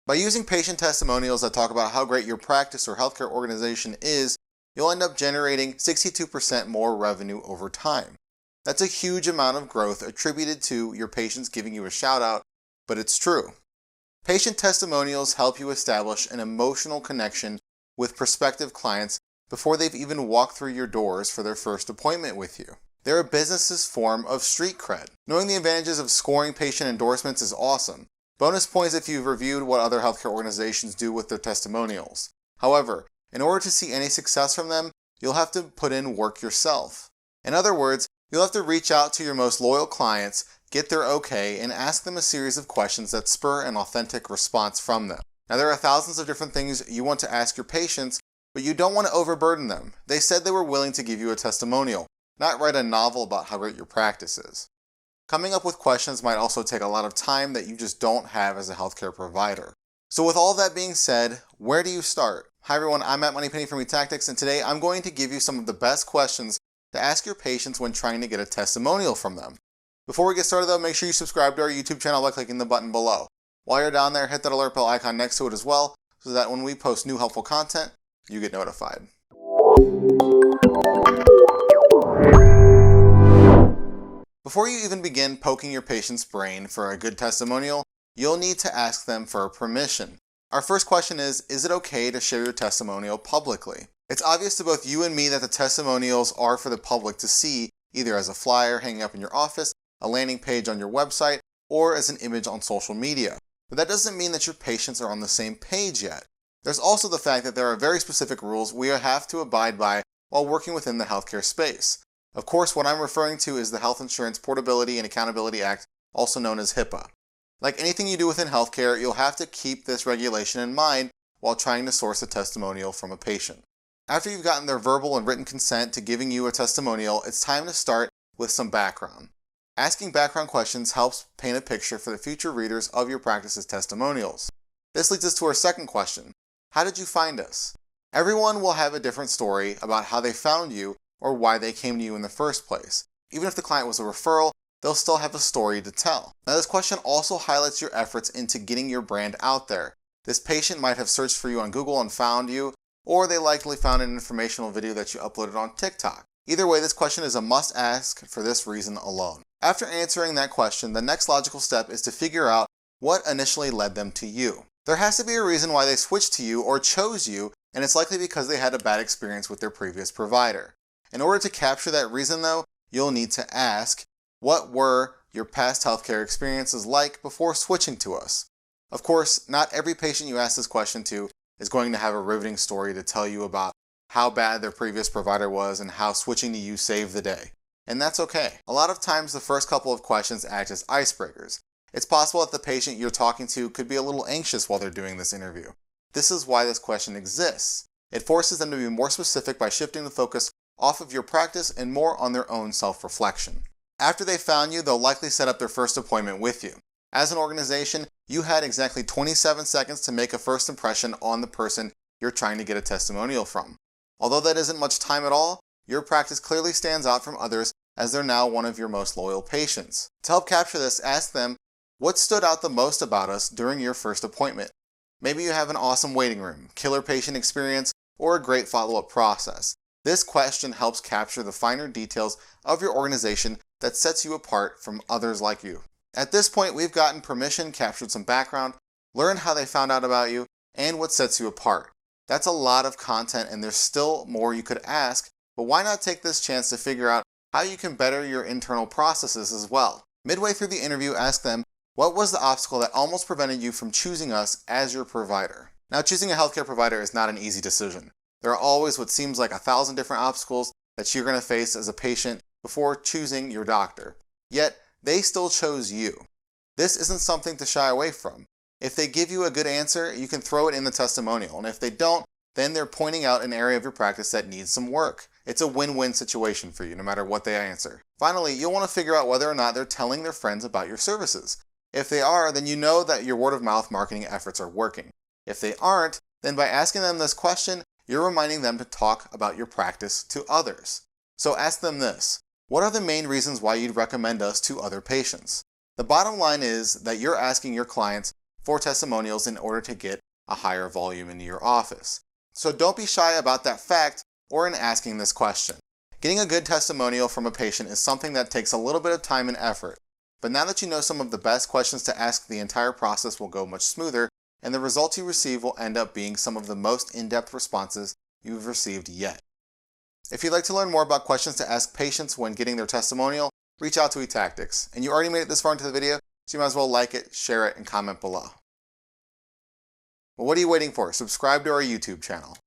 By using patient testimonials that talk about how great your practice or healthcare organization is, you'll end up generating 62% more revenue over time. That's a huge amount of growth attributed to your patients giving you a shout out, but it's true. Patient testimonials help you establish an emotional connection with prospective clients before they've even walked through your doors for their first appointment with you. They're a business's form of street cred. Knowing the advantages of scoring patient endorsements is awesome. Bonus points if you've reviewed what other healthcare organizations do with their testimonials. However, in order to see any success from them, you'll have to put in work yourself. In other words, you'll have to reach out to your most loyal clients, get their okay, and ask them a series of questions that spur an authentic response from them. Now, there are thousands of different things you want to ask your patients, but you don't want to overburden them. They said they were willing to give you a testimonial, not write a novel about how great your practice is. Coming up with questions might also take a lot of time that you just don't have as a healthcare provider. So with all that being said, where do you start? Hi everyone, I'm Matt Moneypenny from eTactics, and today I'm going to give you some of the best questions to ask your patients when trying to get a testimonial from them. Before we get started though, make sure you subscribe to our YouTube channel by clicking the button below. While you're down there, hit that alert bell icon next to it as well, so that when we post new helpful content, you get notified. Before you even begin poking your patient's brain for a good testimonial, you'll need to ask them for permission. Our first question is it okay to share your testimonial publicly? It's obvious to both you and me that the testimonials are for the public to see, either as a flyer hanging up in your office, a landing page on your website, or as an image on social media. But that doesn't mean that your patients are on the same page yet. There's also the fact that there are very specific rules we have to abide by while working within the healthcare space. Of course, what I'm referring to is the Health Insurance Portability and Accountability Act, also known as HIPAA. Like anything you do within healthcare, you'll have to keep this regulation in mind while trying to source a testimonial from a patient. After you've gotten their verbal and written consent to giving you a testimonial, it's time to start with some background. Asking background questions helps paint a picture for the future readers of your practice's testimonials. This leads us to our second question. How did you find us? Everyone will have a different story about how they found you or why they came to you in the first place. Even if the client was a referral, they'll still have a story to tell. Now, this question also highlights your efforts into getting your brand out there. This patient might have searched for you on Google and found you, or they likely found an informational video that you uploaded on TikTok. Either way, this question is a must ask for this reason alone. After answering that question, the next logical step is to figure out what initially led them to you. There has to be a reason why they switched to you or chose you, and it's likely because they had a bad experience with their previous provider. In order to capture that reason though, you'll need to ask, what were your past healthcare experiences like before switching to us? Of course, not every patient you ask this question to is going to have a riveting story to tell you about how bad their previous provider was and how switching to you saved the day. And that's okay. A lot of times the first couple of questions act as icebreakers. It's possible that the patient you're talking to could be a little anxious while they're doing this interview. This is why this question exists. It forces them to be more specific by shifting the focus off of your practice and more on their own self-reflection. After they found you, they'll likely set up their first appointment with you. As an organization, you had exactly 27 seconds to make a first impression on the person you're trying to get a testimonial from. Although that isn't much time at all, your practice clearly stands out from others as they're now one of your most loyal patients. To help capture this, ask them, what stood out the most about us during your first appointment? Maybe you have an awesome waiting room, killer patient experience, or a great follow-up process. This question helps capture the finer details of your organization that sets you apart from others like you. At this point, we've gotten permission, captured some background, learned how they found out about you, and what sets you apart. That's a lot of content, and there's still more you could ask, but why not take this chance to figure out how you can better your internal processes as well? Midway through the interview, ask them, what was the obstacle that almost prevented you from choosing us as your provider? Now, choosing a healthcare provider is not an easy decision. There are always what seems like 1,000 different obstacles that you're going to face as a patient before choosing your doctor. Yet, they still chose you. This isn't something to shy away from. If they give you a good answer, you can throw it in the testimonial, and if they don't, then they're pointing out an area of your practice that needs some work. It's a win-win situation for you, no matter what they answer. Finally, you'll want to figure out whether or not they're telling their friends about your services. If they are, then you know that your word-of-mouth marketing efforts are working. If they aren't, then by asking them this question, you're reminding them to talk about your practice to others. So ask them this. What are the main reasons why you'd recommend us to other patients? The bottom line is that you're asking your clients for testimonials in order to get a higher volume into your office. So don't be shy about that fact or in asking this question. Getting a good testimonial from a patient is something that takes a little bit of time and effort, but now that you know some of the best questions to ask, the entire process will go much smoother, and the results you receive will end up being some of the most in-depth responses you've received yet. If you'd like to learn more about questions to ask patients when getting their testimonial, reach out to eTactics. And you already made it this far into the video, so you might as well like it, share it, and comment below. Well, what are you waiting for? Subscribe to our YouTube channel.